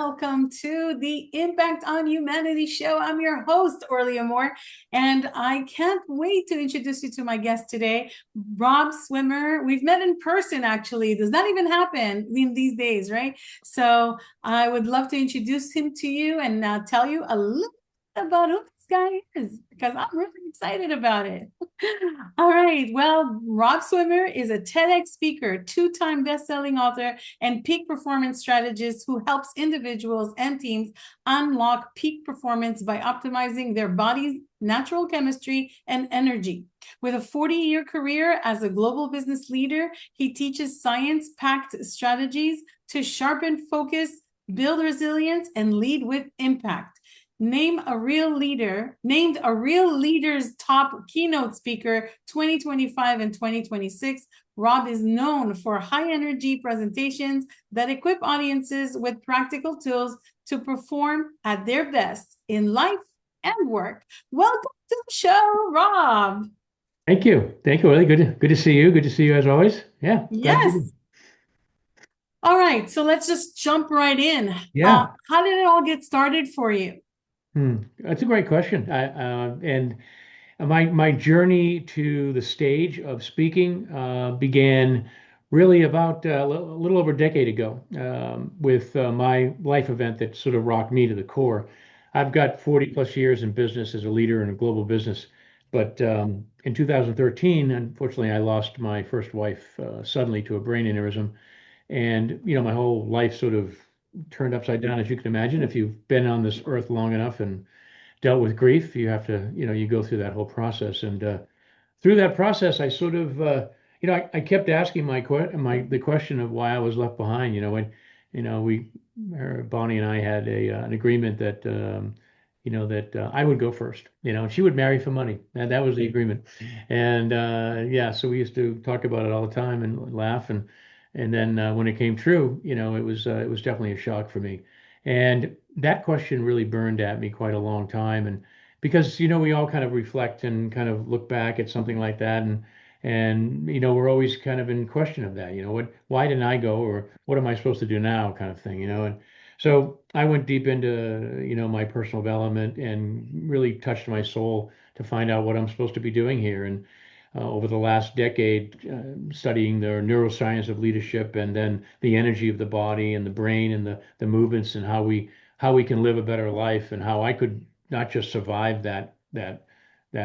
welcome to the Impact on Humanity show. I'm your host, Orly Amor, and I can't wait to introduce you to my guest today, Rob Swymer. We've met in person, actually. Does that even happen in these days, right? So I would love to introduce him to you and tell you a little about who this guy is, because I'm really excited about it. All right. Well, Rob Swymer is a TEDx speaker, two-time best-selling author, and peak performance strategist who helps individuals and teams unlock peak performance by optimizing their body's natural chemistry and energy. With a 40-year career as a global business leader, he teaches science-packed strategies to sharpen focus, build resilience, and lead with impact. Named a Real Leaders Top Keynote Speaker 2025 and 2026, Rob is known for high energy presentations that equip audiences with practical tools to perform at their best in life and work. Welcome to the show, Rob. Thank you. Thank you, Willie. Good to see you. Good to see you as always. Yeah, glad to be here. Yes. All right, so let's just jump right in. Yeah. How did it all get started for you? That's a great question. And my journey to the stage of speaking began really about a little over a decade ago with my life event that sort of rocked me to the core. I've got 40 plus years in business as a leader in a global business, but in 2013, unfortunately, I lost my first wife suddenly to a brain aneurysm. And, my whole life sort of turned upside down, as you can imagine. If you've been on this earth long enough and dealt with grief, you have to, you go through that whole process. And through that process, I sort of, I kept asking the question of why I was left behind. When, Bonnie and I had an agreement that, I would go first, and she would marry for money. And that was the agreement. And yeah, so we used to talk about it all the time and laugh. And then when it came true, it was definitely a shock for me. And that question really burned at me quite a long time. And because, we all kind of reflect and kind of look back at something like that. And, we're always kind of in question of that, why didn't I go, or what am I supposed to do now kind of thing, And so I went deep into, my personal development and really touched my soul to find out what I'm supposed to be doing here. And over the last decade, studying the neuroscience of leadership and then the energy of the body and the brain and the movements and how we can live a better life, and how I could not just survive that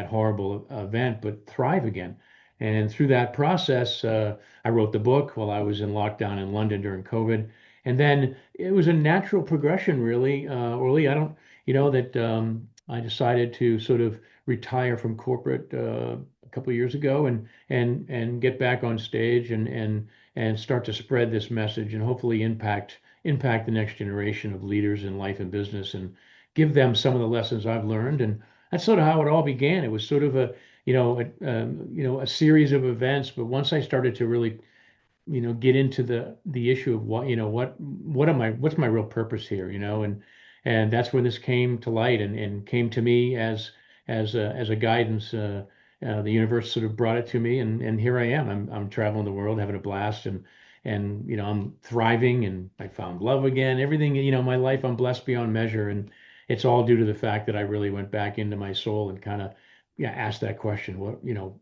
horrible event, but thrive again. And through that process, I wrote the book while I was in lockdown in London during COVID. And then it was a natural progression, really. Orly, I don't, that I decided to sort of retire from corporate a couple of years ago and get back on stage and start to spread this message and hopefully impact the next generation of leaders in life and business and give them some of the lessons I've learned. And that's sort of how it all began. It was sort of a series of events. But once I started to really, get into the issue of what's my real purpose here, and that's when this came to light and came to me as a guidance. The universe sort of brought it to me, and here I am. I'm traveling the world, having a blast, and I'm thriving, and I found love again. Everything, my life, I'm blessed beyond measure, and it's all due to the fact that I really went back into my soul and kind of, yeah, asked that question: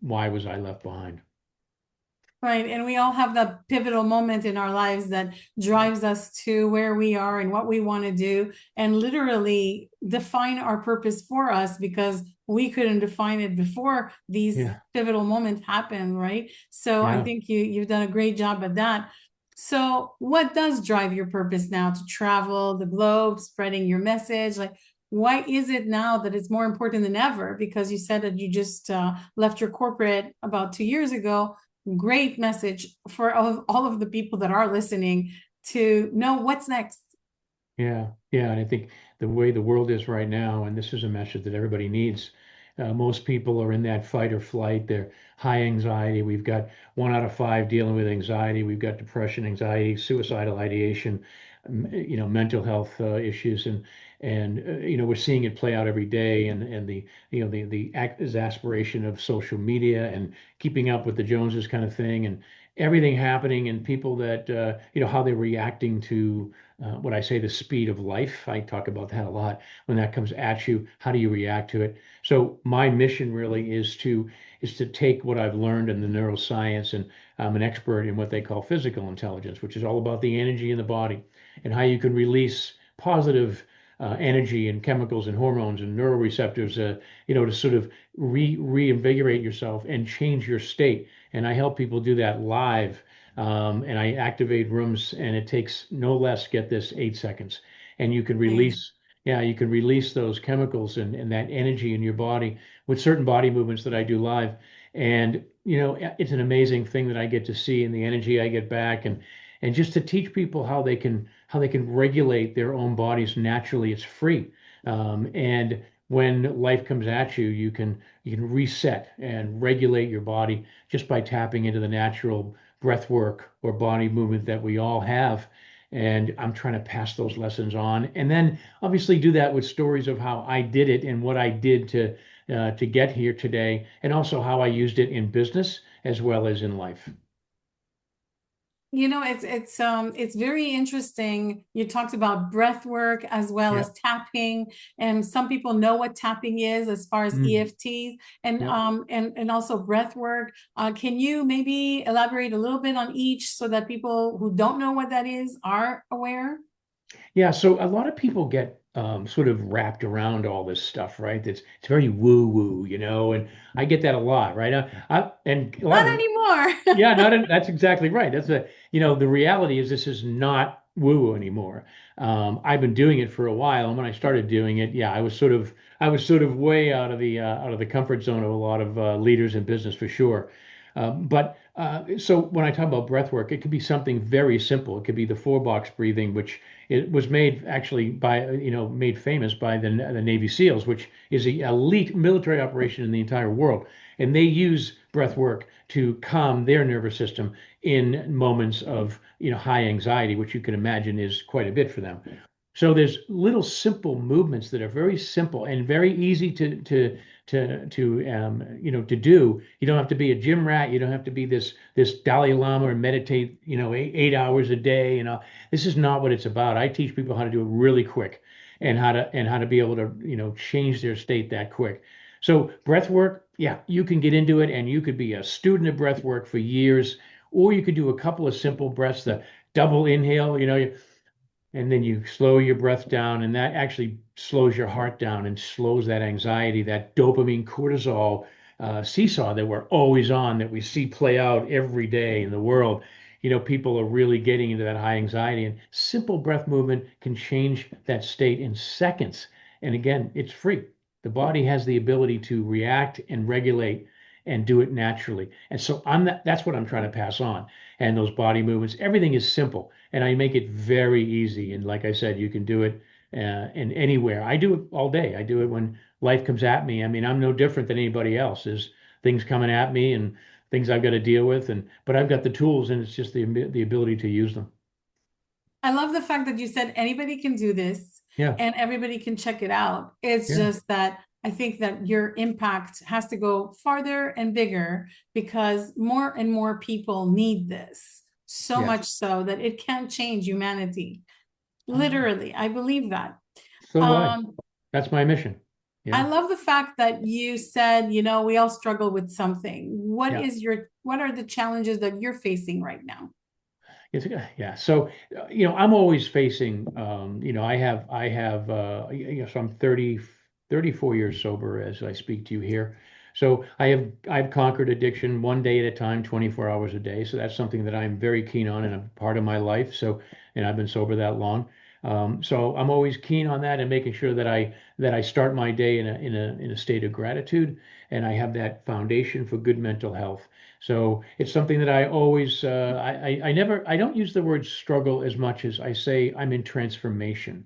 why was I left behind? Right. And we all have that pivotal moment in our lives that drives us to where we are and what we want to do, and literally define our purpose for us because we couldn't define it before these Yeah, pivotal moments happen, right? So I yeah. think you've done a great job at that. So what does drive your purpose now to travel the globe, spreading your message? Like, why is it now that it's more important than ever? Because you said that you just left your corporate about 2 years ago. Great message for all of the people that are listening to know what's next. Yeah, yeah, and I think the way the world is right now, and this is a message that everybody needs. Most people are in that fight or flight. They're high anxiety. We've got 1 out of 5 dealing with anxiety. We've got depression, anxiety, suicidal ideation, mental health issues, and we're seeing it play out every day. And the exasperation of social media and keeping up with the Joneses kind of thing, and everything happening, and people that how they're reacting to what I say, the speed of life. I talk about that a lot. When that comes at you, how do you react to it? So my mission really is to take what I've learned in the neuroscience, and I'm an expert in what they call physical intelligence, which is all about the energy in the body and how you can release positive energy and chemicals and hormones and neuroreceptors, to sort of reinvigorate yourself and change your state. And I help people do that live. And I activate rooms, and it takes no less, get this, 8 seconds. And you can Amazing. release, yeah, you can release those chemicals and that energy in your body with certain body movements that I do live. And, it's an amazing thing that I get to see and the energy I get back, and just to teach people how they can regulate their own bodies naturally. It's free. And when life comes at you, you can reset and regulate your body just by tapping into the natural breath work or body movement that we all have. And I'm trying to pass those lessons on, and then obviously do that with stories of how I did it and what I did to get here today, and also how I used it in business as well as in life. It's very interesting. You talked about breath work as well Yeah. as tapping, and some people know what tapping is as far as Mm. EFTs and Yep. also breath work. Can you maybe elaborate a little bit on each so that people who don't know what that is are aware? Yeah, so a lot of people get sort of wrapped around all this stuff, right? It's very woo woo, and I get that a lot, right? And a lot Not of anymore. yeah, that's exactly right. The reality is this is not woo anymore. I've been doing it for a while, and when I started doing it, yeah, I was sort of way out of the comfort zone of a lot of leaders in business for sure. So when I talk about breath work, it could be something very simple. It could be the four box breathing, which it was made actually made famous by the Navy SEALs, which is the elite military operation in the entire world, and they use breath work to calm their nervous system in moments of high anxiety, which you can imagine is quite a bit for them. So there's little simple movements that are very simple and very easy to do. You don't have to be a gym rat. You don't have to be this Dalai Lama and meditate 8 hours a day. This is not what it's about. I teach people how to do it really quick, and how to be able to change their state that quick. So breath work, yeah, you can get into it, and you could be a student of breath work for years, or you could do a couple of simple breaths, the double inhale, and then you slow your breath down, and that actually slows your heart down and slows that anxiety, that dopamine cortisol seesaw that we're always on, that we see play out every day in the world. People are really getting into that high anxiety, and simple breath movement can change that state in seconds. And again, it's free. The body has the ability to react and regulate and do it naturally. And so that's what I'm trying to pass on. And those body movements, everything is simple, and I make it very easy. And like I said, you can do it in anywhere. I do it all day. I do it when life comes at me. I mean, I'm no different than anybody else. There's things coming at me and things I've got to deal with, but I've got the tools, and it's just the ability to use them. I love the fact that you said anybody can do this Yeah, and everybody can check it out. It's yeah, just that I think that your impact has to go farther and bigger because more and more people need this. So yes. much so that it can change humanity. Um, Literally, I believe that. so do I. Um, That's my mission. I Yeah, love the fact that you said, we all struggle with something. yeah. What are the challenges that you're facing right now? Yeah. So, I'm always facing, so I'm 34 years sober as I speak to you here. So I've conquered addiction one day at a time, 24 hours a day. So that's something that I'm very keen on and a part of my life. So, and I've been sober that long. So I'm always keen on that and making sure that I start my day in a state of gratitude, and I have that foundation for good mental health. So it's something that I always, I don't use the word struggle as much as I say I'm in transformation.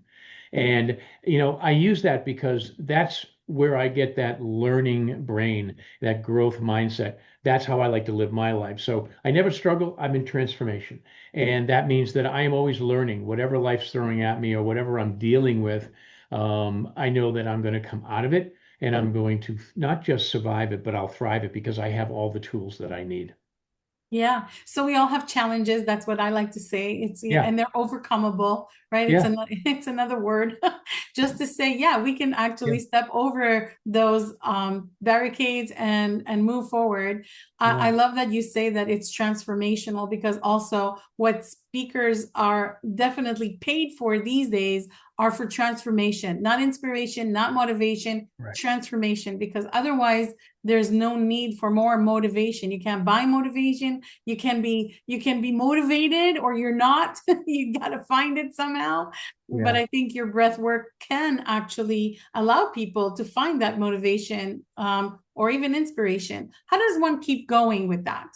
And, I use that because that's where I get that learning brain, that growth mindset. That's how I like to live my life. So I never struggle. I'm in transformation. And that means that I am always learning whatever life's throwing at me or whatever I'm dealing with. I know that I'm going to come out of it, and I'm going to not just survive it, but I'll thrive it because I have all the tools that I need. Yeah. So we all have challenges. That's what I like to say. It's Yeah, and they're overcomable, right? It's yeah, another it's another word just to say, yeah, we can yeah, actually step over those barricades and move forward. I yeah, love that you say that it's transformational because also what speakers are definitely paid for these days are for transformation, not inspiration, not motivation, right. transformation, because otherwise there's no need for more motivation. You can't buy motivation. You can be motivated or you're not. You got to find it somehow. But Yeah. I think your breath work can actually allow people to find that motivation, or even inspiration. How does one keep going with that?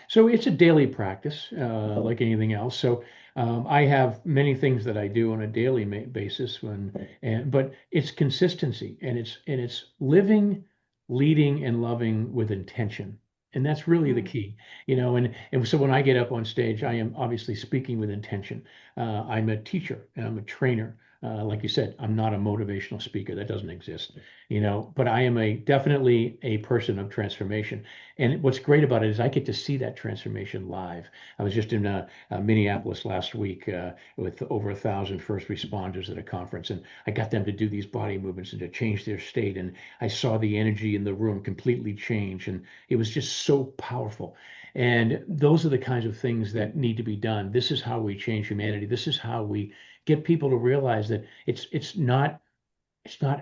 So it's a daily practice, like anything else. So I have many things that I do on a daily basis but it's consistency and it's living, leading, and loving with intention. And that's really the Mm. key, and so when I get up on stage, I am obviously speaking with intention. I'm a teacher and I'm a trainer. Like you said, I'm not a motivational speaker. That doesn't exist, but I am definitely a person of transformation. And what's great about it is I get to see that transformation live. I was just in Minneapolis last week with over 1,000 first responders at a conference, and I got them to do these body movements and to change their state. And I saw the energy in the room completely change, and it was just so powerful. And those are the kinds of things that need to be done. This is how we change humanity. This is how we get people to realize that it's not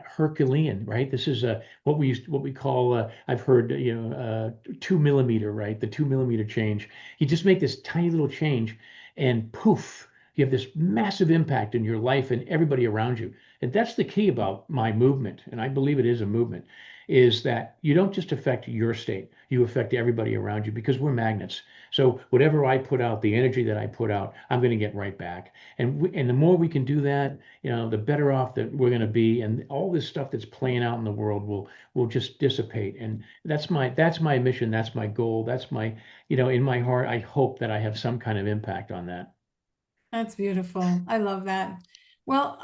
Herculean, right? This is what we call I've heard 2 millimeter, right? The 2 millimeter change. You just make this tiny little change, and poof, you have this massive impact in your life and everybody around you. And that's the key about my movement, and I believe it is a movement, is that you don't just affect your state, you affect everybody around you because we're magnets. So whatever I put out, the energy that I put out, I'm going to get right back. And the more we can do that, the better off that we're going to be, and all this stuff that's playing out in the world will just dissipate. And that's my mission. That's my goal. That's in my heart, I hope that I have some kind of impact on that. That's beautiful. I love that. Well,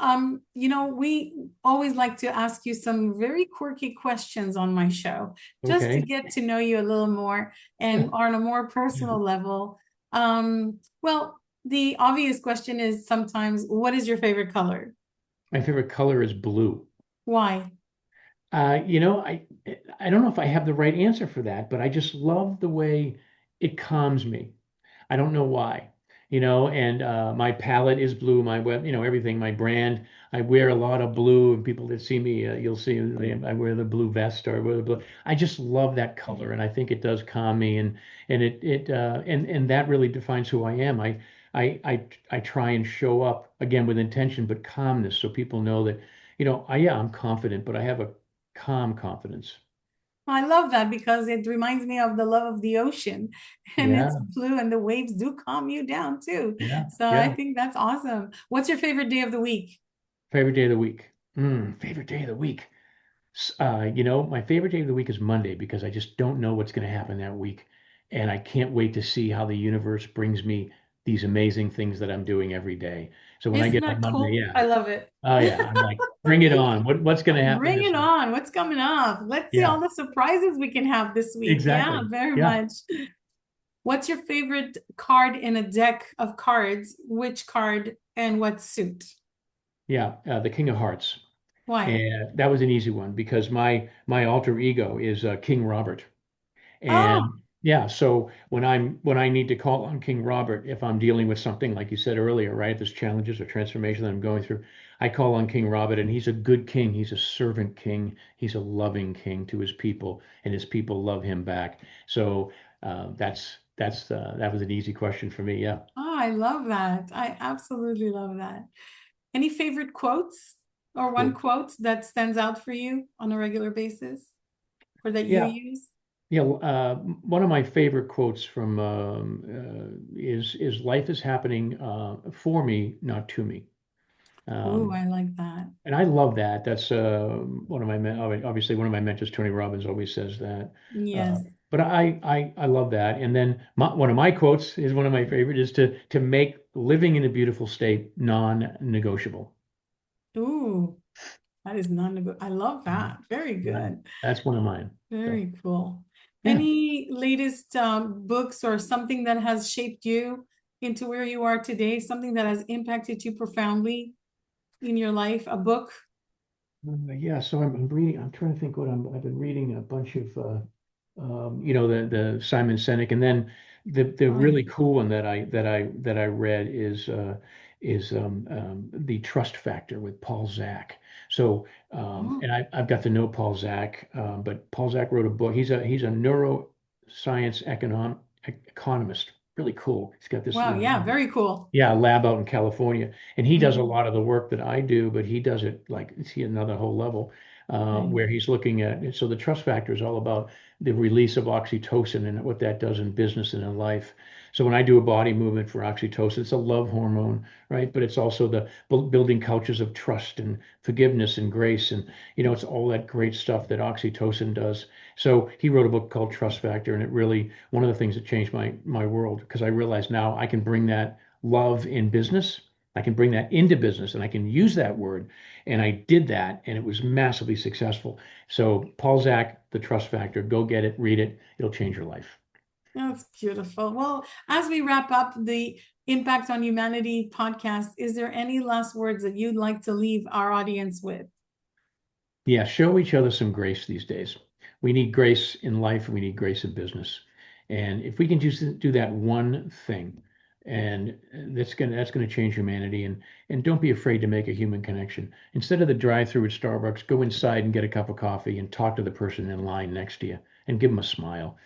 we always like to ask you some very quirky questions on my show, just to Okay. get to know you a little more and on a more personal level. Well, the obvious question is sometimes, what is your favorite color? My favorite color is blue. Why? Uh, you know, I I don't know if I have the right answer for that, but I just love the way it calms me. I don't know why, and my palette is blue, my web, everything, my brand. I wear a lot of blue, and people that see me, you'll see I wear the blue vest or I wear the blue. I just love that color, and I think it does calm me, and that really defines who I am. I try and show up again with intention, but calmness, so people know that, I'm confident, but I have a calm confidence. I love that because it reminds me of the love of the ocean and it's Yeah, blue and the waves do calm you down too. yeah, So I yeah. think that's awesome. What's your favorite day of the week? Favorite day of the week. Favorite day of the week. My favorite day of the week is Monday because I just don't know what's going to happen that week. And I can't wait to see how the universe brings me these amazing things that I'm doing every day. So when I Isn't get on that Monday, cool? yeah. I love it. Oh yeah. I'm like, bring it on. What's going to happen Bring this it week? on. What's coming up? Let's see Yeah, all the surprises we can have this week. Yeah, exactly. very Yeah. much. What's your favorite card in a deck of cards? Which card and what suit? Yeah. The King of Hearts. Why? And that was an easy one because my alter ego is King Robert. Oh, And yeah, so when I need to call on King Robert, if I'm dealing with something like you said earlier, right? There's challenges or transformation that I'm going through. I call on King Robert, and he's a good king. He's a servant king. He's a loving king to his people, and his people love him back. So that was an easy question for me. Yeah. I love that. I absolutely love that. Any favorite quotes or one Cool. quote that stands out for you on a regular basis or that you Yeah. use? Yeah. One of my favorite quotes from is "Life is happening for me, not to me." Ooh, Um, I like that. And I love that. That's obviously one of my mentors, Tony Robbins, always says that. Uh, Yes. but I love that. And then one of my quotes is one of my favorite is to make living in a beautiful state non-negotiable. Ooh, that is non-negotiable. I love Yeah, that. Very yeah. good. That's one of mine. So Very cool. Yeah. Any latest books or something that has shaped you into where you are today? Something that has impacted you profoundly in your life? A book? Yeah, so I'm reading. I'm trying to think what I've been reading a bunch of, the Simon Sinek, and then the Oh, yeah. really cool one that I read is the Trust Factor with Paul Zak. So, Oh, and I've got to know Paul Zak, but Paul Zak wrote a book. He's a neuroscience economist. Really cool. He's got this wow. Yeah, lab. very cool. Yeah, a lab out in California, and he does a Mhm. lot of the work that I do, but he does it like see another whole level, Right. where he's looking at. So the trust factor is all about the release of oxytocin and what that does in business and in life. So when I do a body movement for oxytocin, it's a love hormone, right? But it's also the building cultures of trust and forgiveness and grace, and it's all that great stuff that oxytocin does. So he wrote a book called Trust Factor, and it really one of the things that changed my world because I realized now I can bring that love in business. I can bring that into business and I can use that word. And I did that and it was massively successful. So, Paul Zak, The Trust Factor, go get it, read it. It'll change your life. That's beautiful. Well, as we wrap up the Impact on Humanity podcast, is there any last words that you'd like to leave our audience with? Yeah, show each other some grace these days. We need grace in life and we need grace in business. And if we can just do that one thing, and that's gonna change humanity. And don't be afraid to make a human connection. Instead of the drive-through at Starbucks, go inside and get a cup of coffee and talk to the person in line next to you and give them a smile.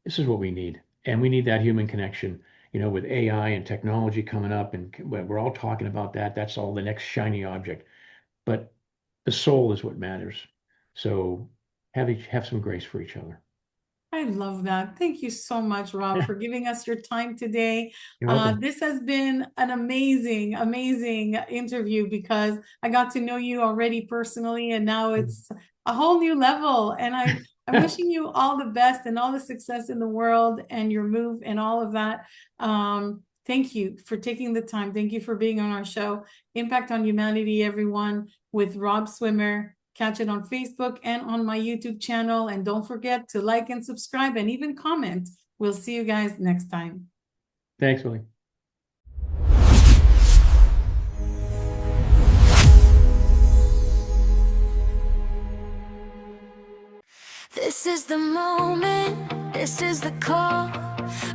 This is what we need. And we need that human connection. With AI and technology coming up, and we're all talking about that. That's all the next shiny object. But the soul is what matters. So have some grace for each other. I love that. Thank you so much, Rob, Yeah, for giving us your time today. you're welcome. This has been an amazing, amazing interview because I got to know you already personally, and now it's a whole new level. And I'm wishing you all the best and all the success in the world and your move and all of that. Thank you for taking the time. Thank you for being on our show, Impact on Humanity, everyone, with Rob Swymer. Catch it on Facebook and on my YouTube channel. And don't forget to like and subscribe and even comment. We'll see you guys next time. Thanks, Willie. This is the moment, this is the call.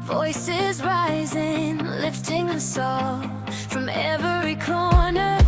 Voices rising, lifting us all from every corner.